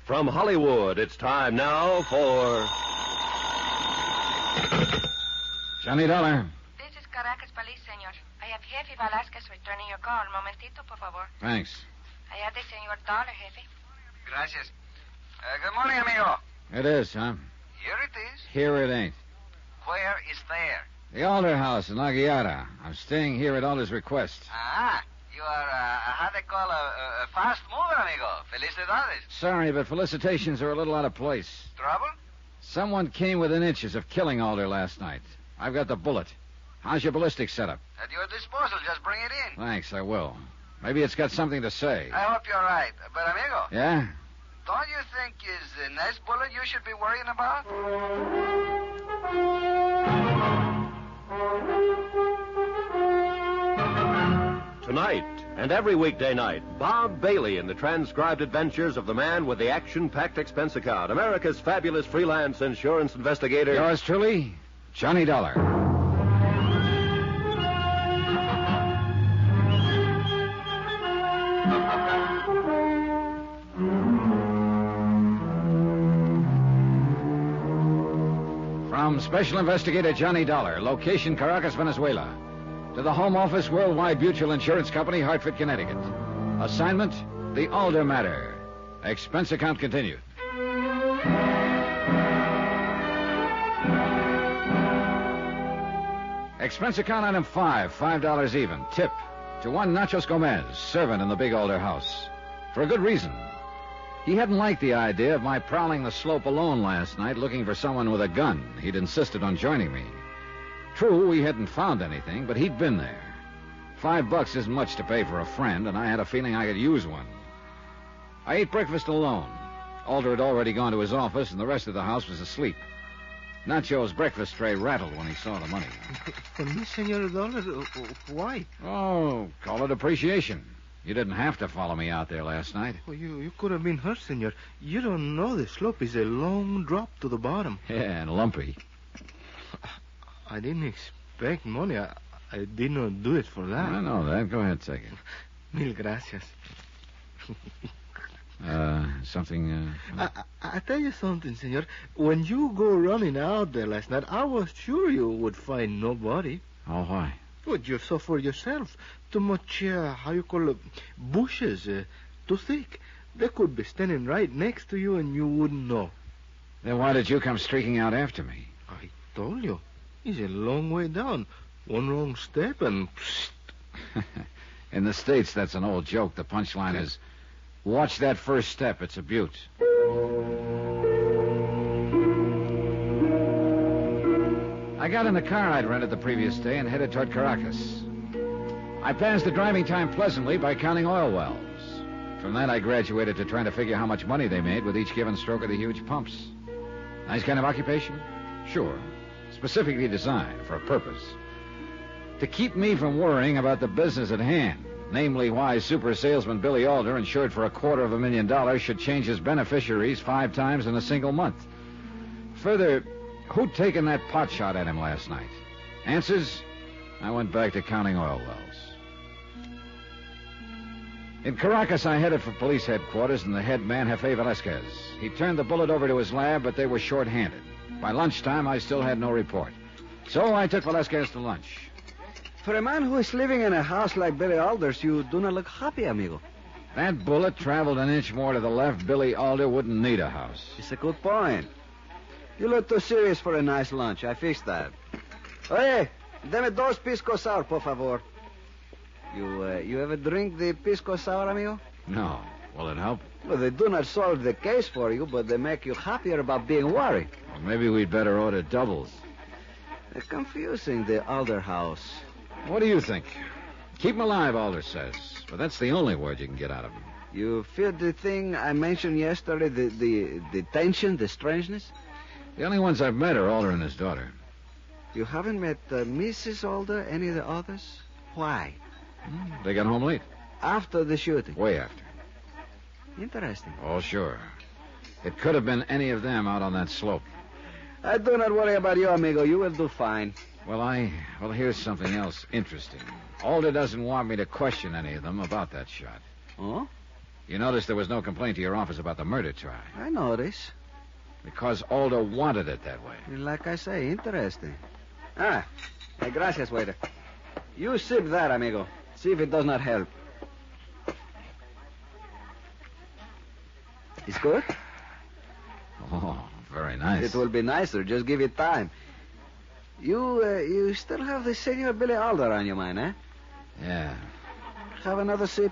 From Hollywood, it's time now for... Johnny Dollar. This is Caracas Police, senor. I have Jefe Velasquez returning your call. Momentito, por favor. Thanks. I have the senor Dollar, Jefe. Gracias. Good morning, amigo. It is, huh? Here it is. Here it ain't. Where is there? The Alder house in La Guiara. I'm staying here at Alder's request. Ah, you are, how they call a fast mover, amigo. Felicidades. Sorry, but felicitations are a little out of place. Trouble? Someone came within inches of killing Alder last night. I've got the bullet. How's your ballistics set up? At your disposal. Just bring it in. Thanks, I will. Maybe it's got something to say. I hope you're right. But, amigo. Yeah? Don't you think is the next bullet you should be worrying about? Tonight and every weekday night, Bob Bailey in the transcribed adventures of the man with the action-packed expense account, America's fabulous freelance insurance investigator. Yours truly, Johnny Dollar. From Special Investigator Johnny Dollar, location Caracas, Venezuela, to the Home Office, Worldwide Mutual Insurance Company, Hartford, Connecticut. Assignment, the Alder matter. Expense account continued. Expense account item 5, $5 even. Tip to one Nachos Gomez, servant in the big Alder house. For a good reason. He hadn't liked the idea of my prowling the slope alone last night looking for someone with a gun. He'd insisted on joining me. True, we hadn't found anything, but he'd been there. $5 isn't much to pay for a friend, and I had a feeling I could use one. I ate breakfast alone. Alder had already gone to his office, and the rest of the house was asleep. Nacho's breakfast tray rattled when he saw the money. For me, Senor Dollar, why? Oh, call it appreciation. You didn't have to follow me out there last night. Oh, you could have been hurt, Senor. You don't know the slope is a long drop to the bottom. Yeah, and lumpy. I didn't expect money. I did not do it for that. I know that. Go ahead, take it. Mil gracias. Something... I tell you something, Senor. When you go running out there last night, I was sure you would find nobody. Oh, why? But you saw for yourself. Too much, how you call it, bushes, too thick. They could be standing right next to you and you wouldn't know. Then why did you come streaking out after me? I told you. It's a long way down. One wrong step and... In the States, that's an old joke. The punchline is, watch that first step. It's a beaut. I got in the car I'd rented the previous day and headed toward Caracas. I passed the driving time pleasantly by counting oil wells. From that, I graduated to trying to figure how much money they made with each given stroke of the huge pumps. Nice kind of occupation? Sure. Specifically designed for a purpose. To keep me from worrying about the business at hand, namely why super salesman Billy Alder, insured for $250,000, should change his beneficiaries 5 times in a single month. Further, who'd taken that pot shot at him last night? Answers? I went back to counting oil wells. In Caracas, I headed for police headquarters and the head man, Jefe Velasquez. He turned the bullet over to his lab, but they were short-handed. By lunchtime, I still had no report. So I took Velasquez to lunch. For a man who is living in a house like Billy Alder's, you do not look happy, amigo. That bullet traveled an inch more to the left. Billy Alder wouldn't need a house. It's a good point. You look too serious for a nice lunch. I fixed that. Oye, deme 2 pisco sour, por favor. You ever drink the pisco sour, amigo? No. Will it help? Well, they do not solve the case for you, but they make you happier about being worried. Well, maybe we'd better order doubles. It's confusing, the Alder house. What do you think? Keep him alive, Alder says. But that's the only word you can get out of him. You feel the thing I mentioned yesterday, the tension, the strangeness? The only ones I've met are Alder and his daughter. You haven't met Mrs. Alder, any of the others? Why? They got home late. After the shooting? Way after. Interesting. Oh, sure. It could have been any of them out on that slope. I do not worry about you, amigo. You will do fine. Well, here's something else interesting. Alder doesn't want me to question any of them about that shot. Oh? You noticed there was no complaint to your office about the murder try. I notice. Because Alder wanted it that way. Like I say, interesting. Hey, gracias, waiter. You sip that, amigo. See if it does not help. It's good? Oh, very nice. It will be nicer. Just give it time. You still have the Senor Billy Alder on your mind, eh? Yeah. Have another sip.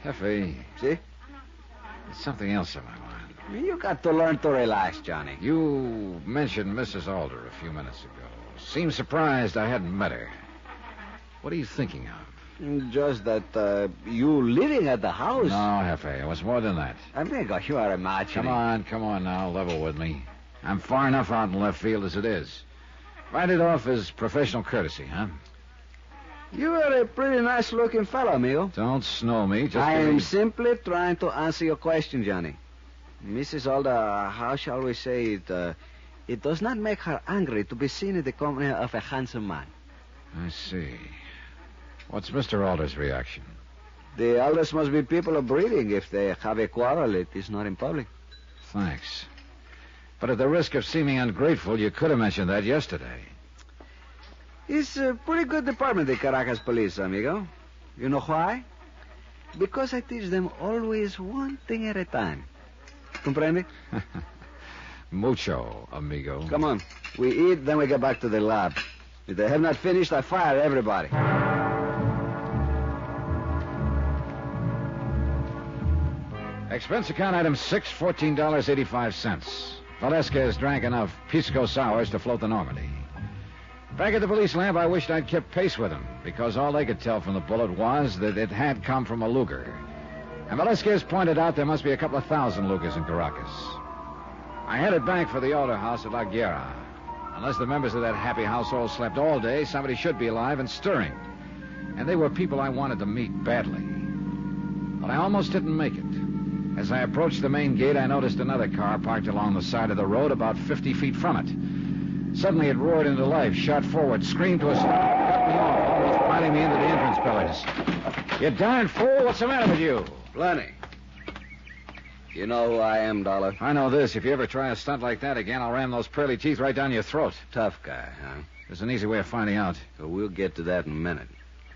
Hefe. See? There's something else on my mind. You got to learn to relax, Johnny. You mentioned Mrs. Alder a few minutes ago. Seemed surprised I hadn't met her. What are you thinking of? Just that you living at the house. No, Hefe, it was more than that. Amigo, you are imagining. Come on now, level with me. I'm far enough out in left field as it is. Write it off as professional courtesy, huh? You are a pretty nice-looking fellow, amigo. Don't snow me. Just I am simply trying to answer your question, Johnny. Mrs. Alder, how shall we say it? It does not make her angry to be seen in the company of a handsome man. I see. What's Mr. Alder's reaction? The elders must be people of breeding. If they have a quarrel, it is not in public. Thanks. But at the risk of seeming ungrateful, you could have mentioned that yesterday. It's a pretty good department, the Caracas police, amigo. You know why? Because I teach them always one thing at a time. Comprende? Mucho, amigo. Come on. We eat, then we get back to the lab. If they have not finished, I fire everybody. Expense account item 6, $14.85. Velasquez drank enough pisco sours to float the Normandy. Back at the police lab, I wished I'd kept pace with him, because all they could tell from the bullet was that it had come from a Luger. And Velasquez pointed out there must be a couple of thousand Lugers in Caracas. I headed back for the Alder house at La Guerra. Unless the members of that happy household slept all day, somebody should be alive and stirring. And they were people I wanted to meet badly. But I almost didn't make it. As I approached the main gate, I noticed another car parked along the side of the road about 50 feet from it. Suddenly it roared into life, shot forward, screamed to a stop, cut me off, almost piling me into the entrance pillars. You darn fool, what's the matter with you? Plenty. You know who I am, Dollar? I know this. If you ever try a stunt like that again, I'll ram those pearly teeth right down your throat. Tough guy, huh? There's an easy way of finding out. Well, we'll get to that in a minute.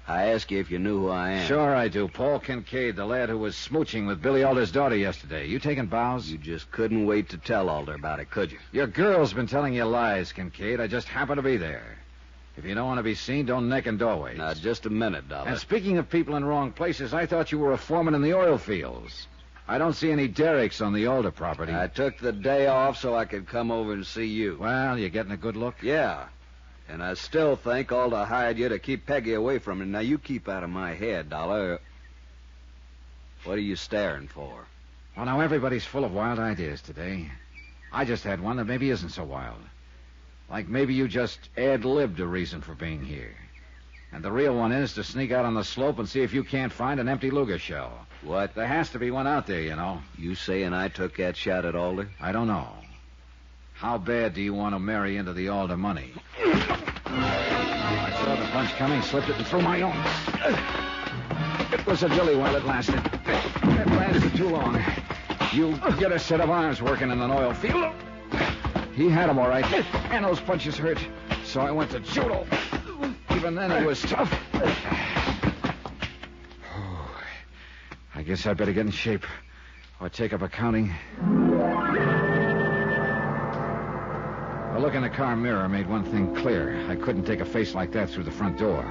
I asked you if you knew who I am. Sure I do. Paul Kincaid, the lad who was smooching with Billy Alder's daughter yesterday. You taking bows? You just couldn't wait to tell Alder about it, could you? Your girl's been telling you lies, Kincaid. I just happen to be there. If you don't want to be seen, don't neck in doorways. Now, just a minute, Dollar. And speaking of people in wrong places, I thought you were a foreman in the oil fields. I don't see any derricks on the Alder property. I took the day off so I could come over and see you. Well, you getting a good look? Yeah. And I still think Alder hired you to keep Peggy away from him. Now, you keep out of my head, Dollar. What are you staring for? Well, now, everybody's full of wild ideas today. I just had one that maybe isn't so wild. Like maybe you just ad-libbed a reason for being here. And the real one is to sneak out on the slope and see if you can't find an empty Luger shell. What? There has to be one out there, you know. You saying I took that shot at Alder? I don't know. How bad do you want to marry into the Alder money? I saw the punch coming, slipped it, and threw my own. It was a dilly while it lasted. It lasted too long. You get a set of arms working in an oil field. He had them all right, and those punches hurt. So I went to judo. Even then, it was tough. I guess I'd better get in shape or take up accounting. The look in the car mirror made one thing clear. I couldn't take a face like that through the front door.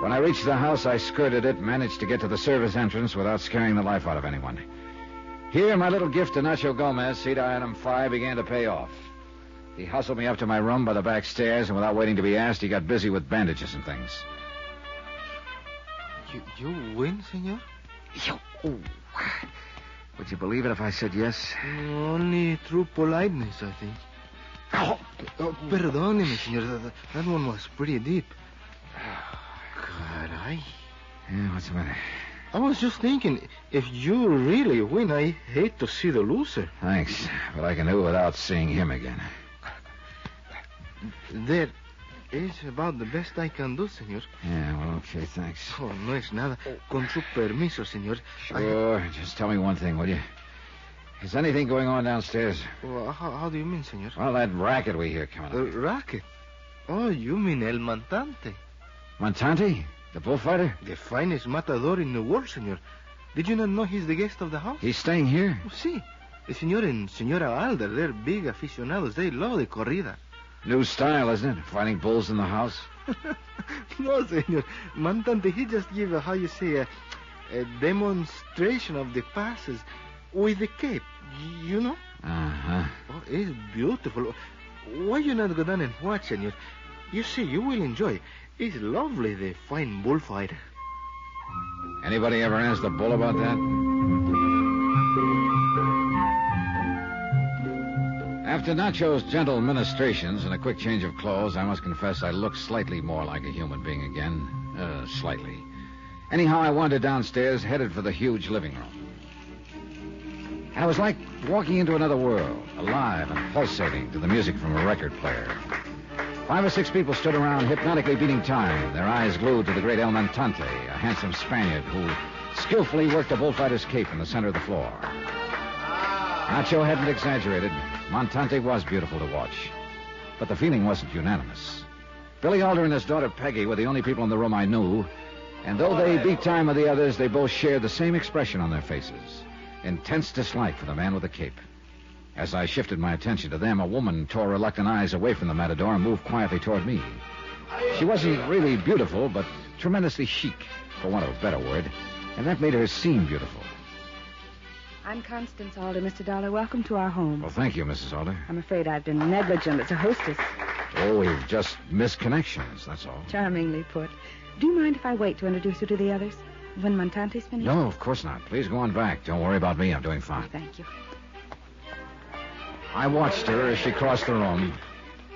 When I reached the house, I skirted it, managed to get to the service entrance without scaring the life out of anyone. Here, my little gift to Nacho Gomez, CEDA item 5, began to pay off. He hustled me up to my room by the back stairs, and without waiting to be asked, he got busy with bandages and things. You win, senor? Oh. Would you believe it if I said yes? Only through politeness, I think. Oh. Perdóneme, senor. That one was pretty deep. Caray. Yeah, what's the matter? I was just thinking, if you really win, I hate to see the loser. Thanks, but I can do it without seeing him again. There Es about the best I can do, señor. Yeah, well, okay, thanks. Oh, no es nada. Con su permiso, señor. Sure. Just tell me one thing, will you? Is anything going on downstairs? Well, how do you mean, señor? Well, that racket we hear coming up. Racket? Oh, you mean El Montante. Montante? The bullfighter? The finest matador in the world, señor. Did you not know he's the guest of the house? He's staying here? Oh, sí. The señor and señora Alder, they're big aficionados. They love the corrida. New style, isn't it? Fighting bulls in the house? No, señor. Montante, he just give how you say, a demonstration of the passes with the cape, you know? Uh-huh. Oh, it's beautiful. Why you not go down and watch, señor? You see, you will enjoy. It's lovely, the fine bullfight. Anybody ever asked the bull about that? After Nacho's gentle ministrations and a quick change of clothes, I must confess I looked slightly more like a human being again. Slightly. Anyhow, I wandered downstairs, headed for the huge living room. And it was like walking into another world, alive and pulsating to the music from a record player. 5 or 6 people stood around, hypnotically beating time, their eyes glued to the great El Montante, a handsome Spaniard who skillfully worked a bullfighter's cape in the center of the floor. Nacho hadn't exaggerated. Montante was beautiful to watch. But the feeling wasn't unanimous. Billy Alder and his daughter Peggy were the only people in the room I knew, and though they beat time with the others, they both shared the same expression on their faces. Intense dislike for the man with the cape. As I shifted my attention to them, a woman tore reluctant eyes away from the matador and moved quietly toward me. She wasn't really beautiful, but tremendously chic, for want of a better word, and that made her seem beautiful. I'm Constance Alder, Mr. Dollar. Welcome to our home. Well, thank you, Mrs. Alder. I'm afraid I've been negligent as a hostess. Oh, we've just missed connections, that's all. Charmingly put. Do you mind if I wait to introduce you to the others? When Montante's finished? No, of course not. Please go on back. Don't worry about me. I'm doing fine. Thank you. I watched her as she crossed the room,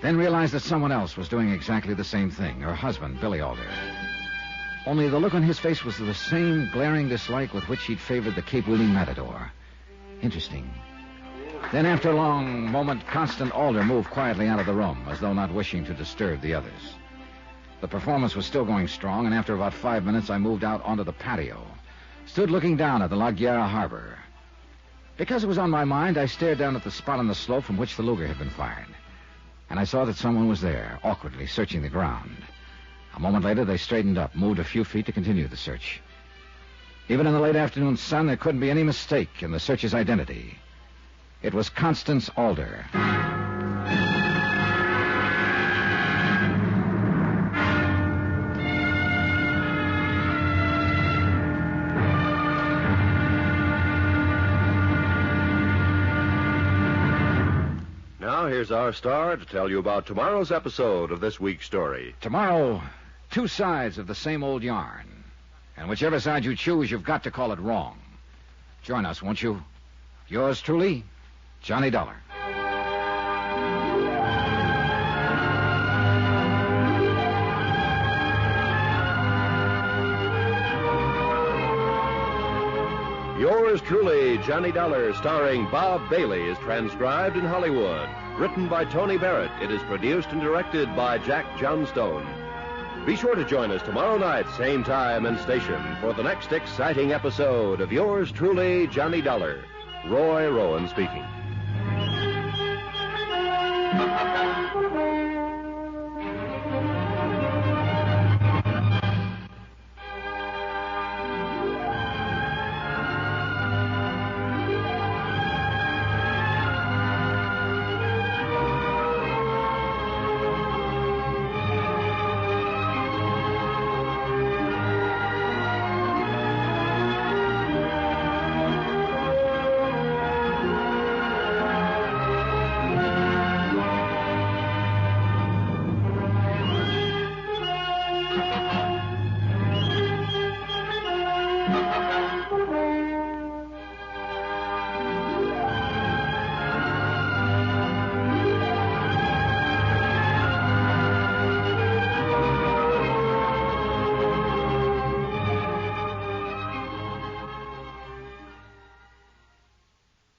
then realized that someone else was doing exactly the same thing, her husband, Billy Alder. Only the look on his face was the same glaring dislike with which he'd favored the cape-wielding matador. Interesting. Then, after a long moment, Constant Alder moved quietly out of the room, as though not wishing to disturb the others. The performance was still going strong, and after about 5 minutes, I moved out onto the patio, stood looking down at the La Guerra harbor. Because it was on my mind, I stared down at the spot on the slope from which the Luger had been fired. And I saw that someone was there, awkwardly searching the ground. A moment later, they straightened up, moved a few feet to continue the search. Even in the late afternoon sun, there couldn't be any mistake in the searcher's identity. It was Constance Alder. Now, here's our star to tell you about tomorrow's episode of this week's story. Tomorrow, 2 sides of the same old yarn. And whichever side you choose, you've got to call it wrong. Join us, won't you? Yours truly, Johnny Dollar. Yours truly, Johnny Dollar, starring Bob Bailey, is transcribed in Hollywood. Written by Tony Barrett, it is produced and directed by Jack Johnstone. Be sure to join us tomorrow night, same time and station, for the next exciting episode of Yours truly, Johnny Dollar. Roy Rowan speaking.